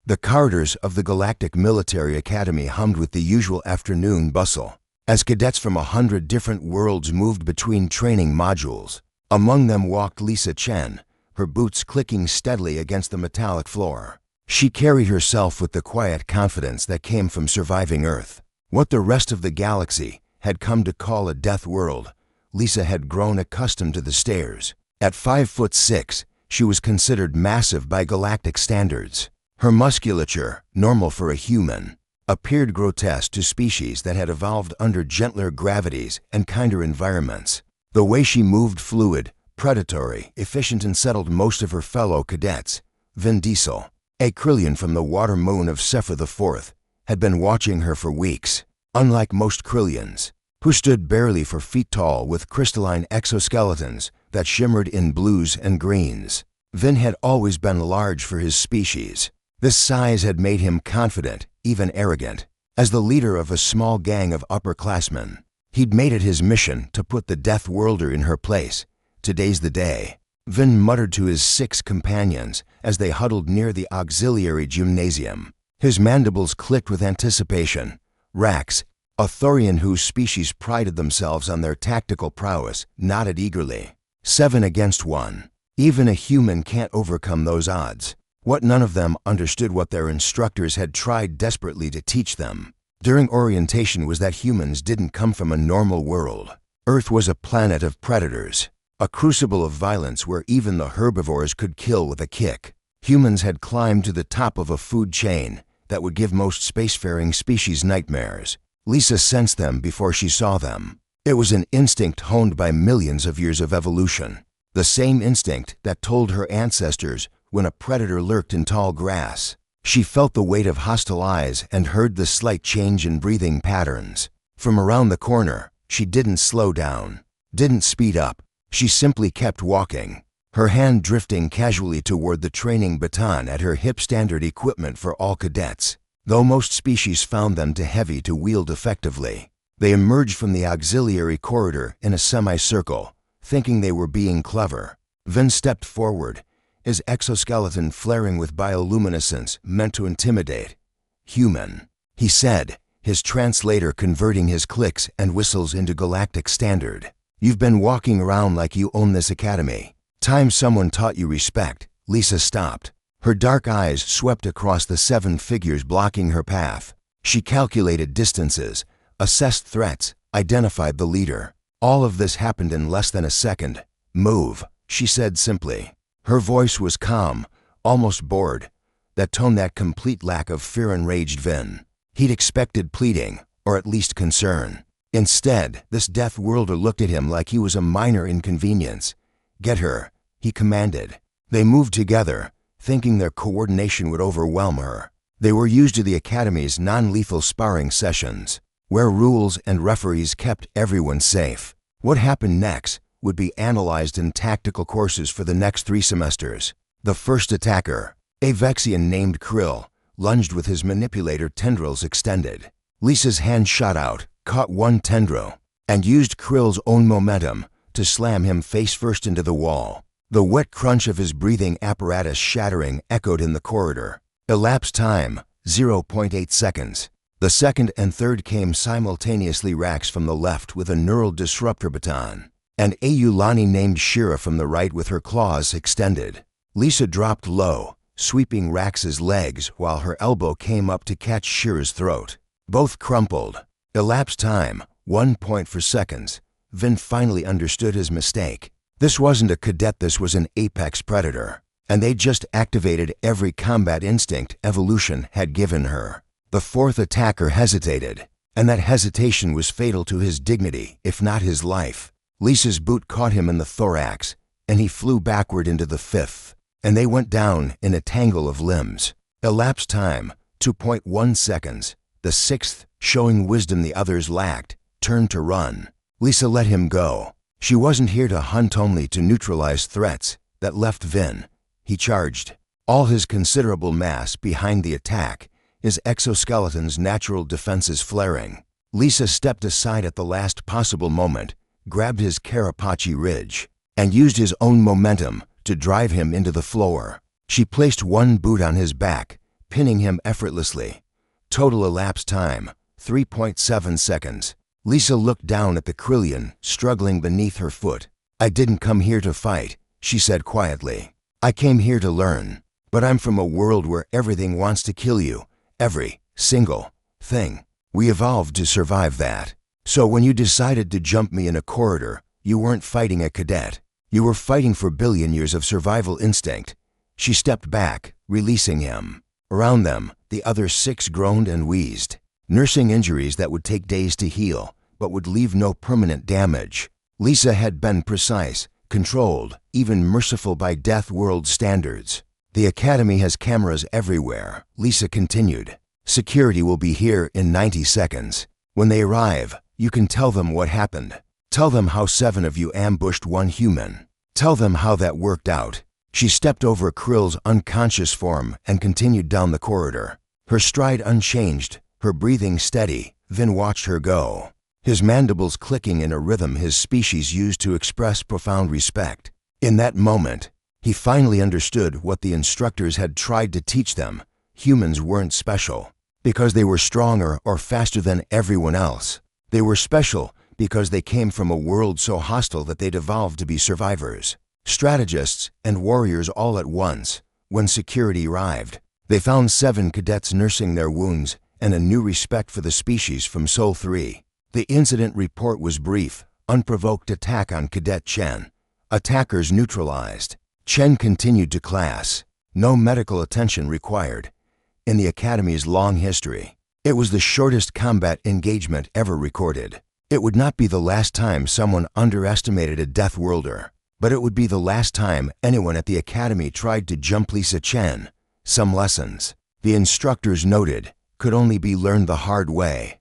The corridors of the Galactic Military Academy hummed with the usual afternoon bustle, as cadets from 100 different worlds moved between training modules. Among them walked Lisa Chen, her boots clicking steadily against the metallic floor. She carried herself with the quiet confidence that came from surviving Earth. What the rest of the galaxy had come to call a death world, Lisa had grown accustomed to the stairs. At 5'6", she was considered massive by galactic standards. Her musculature, normal for a human, appeared grotesque to species that had evolved under gentler gravities and kinder environments. The way she moved fluid, predatory, efficient, and settled most of her fellow cadets. Vin Diesel, a Krillian from the water moon of Sephra IV, had been watching her for weeks. Unlike most Krillians, who stood barely 4 feet tall with crystalline exoskeletons that shimmered in blues and greens, Vin had always been large for his species. This size had made him confident, even arrogant. As the leader of a small gang of upperclassmen, he'd made it his mission to put the Death Worlder in her place. Today's the day, Vin muttered to his 6 companions as they huddled near the auxiliary gymnasium. His mandibles clicked with anticipation. Rax, a Thorian whose species prided themselves on their tactical prowess, nodded eagerly. 7 against 1. Even a human can't overcome those odds. What none of them understood what their instructors had tried desperately to teach them during orientation was that humans didn't come from a normal world. Earth was a planet of predators, a crucible of violence where even the herbivores could kill with a kick. Humans had climbed to the top of a food chain that would give most spacefaring species nightmares. Lisa sensed them before she saw them. It was an instinct honed by millions of years of evolution, the same instinct that told her ancestors when a predator lurked in tall grass. She felt the weight of hostile eyes and heard the slight change in breathing patterns. From around the corner, she didn't slow down, didn't speed up. She simply kept walking, her hand drifting casually toward the training baton at her hip, standard equipment for all cadets. Though most species found them too heavy to wield effectively, they emerged from the auxiliary corridor in a semicircle, thinking they were being clever. Vin stepped forward, his exoskeleton flaring with bioluminescence meant to intimidate. "Human," he said, his translator converting his clicks and whistles into galactic standard. "You've been walking around like you own this academy. Time someone taught you respect." Lisa stopped. Her dark eyes swept across the 7 figures blocking her path. She calculated distances, assessed threats, identified the leader. All of this happened in less than a second. "Move," she said simply. Her voice was calm, almost bored. That tone, that complete lack of fear, enraged Vin. He'd expected pleading, or at least concern. Instead, this Death Worlder looked at him like he was a minor inconvenience. "Get her," he commanded. They moved together, thinking their coordination would overwhelm her. They were used to the Academy's non-lethal sparring sessions, where rules and referees kept everyone safe. What happened next would be analyzed in tactical courses for the next 3 semesters. The first attacker, a Vexian named Krill, lunged with his manipulator tendrils extended. Lisa's hand shot out, caught one tendril, and used Krill's own momentum to slam him face first into the wall. The wet crunch of his breathing apparatus shattering echoed in the corridor. Elapsed time, 0.8 seconds. The second and third came simultaneously. Rax from the left with a neural disruptor baton, and a Yulani named Shira from the right with her claws extended. Lisa dropped low, sweeping Rax's legs while her elbow came up to catch Shira's throat. Both crumpled. Elapsed time, 1.4 seconds. Vin finally understood his mistake. This wasn't a cadet, this was an apex predator, and they just activated every combat instinct evolution had given her. The fourth attacker hesitated, and that hesitation was fatal to his dignity, if not his life. Lisa's boot caught him in the thorax, and he flew backward into the fifth, and they went down in a tangle of limbs. Elapsed time, 2.1 seconds. The sixth, showing wisdom the others lacked, turned to run. Lisa let him go. She wasn't here to hunt, only to neutralize threats that left Vin. He charged, all his considerable mass behind the attack, his exoskeleton's natural defenses flaring. Lisa stepped aside at the last possible moment, grabbed his Carapace ridge, and used his own momentum to drive him into the floor. She placed one boot on his back, pinning him effortlessly. Total elapsed time, 3.7 seconds. Lisa looked down at the Krillian, struggling beneath her foot. "I didn't come here to fight," she said quietly. "I came here to learn. But I'm from a world where everything wants to kill you. Every single thing. We evolved to survive that. So when you decided to jump me in a corridor, you weren't fighting a cadet. You were fighting for billion years of survival instinct." She stepped back, releasing him. Around them, the other 6 groaned and wheezed, nursing injuries that would take days to heal, but would leave no permanent damage. Lisa had been precise, controlled, even merciful by Deathworld standards. "The Academy has cameras everywhere," Lisa continued. "Security will be here in 90 seconds. When they arrive, you can tell them what happened. Tell them how 7 of you ambushed 1 human. Tell them how that worked out." She stepped over Krill's unconscious form and continued down the corridor. Her stride unchanged, her breathing steady. Vin watched her go, his mandibles clicking in a rhythm his species used to express profound respect. In that moment, he finally understood what the instructors had tried to teach them. Humans weren't special because they were stronger or faster than everyone else. They were special because they came from a world so hostile that they'd evolved to be survivors, strategists, and warriors all at once. When security arrived, they found 7 cadets nursing their wounds and a new respect for the species from Sol 3. The incident report was brief: unprovoked attack on Cadet Chen. Attackers neutralized. Chen continued to class. No medical attention required. In the Academy's long history, it was the shortest combat engagement ever recorded. It would not be the last time someone underestimated a Deathworlder, but it would be the last time anyone at the Academy tried to jump Lisa Chen. Some lessons, the instructors noted, could only be learned the hard way.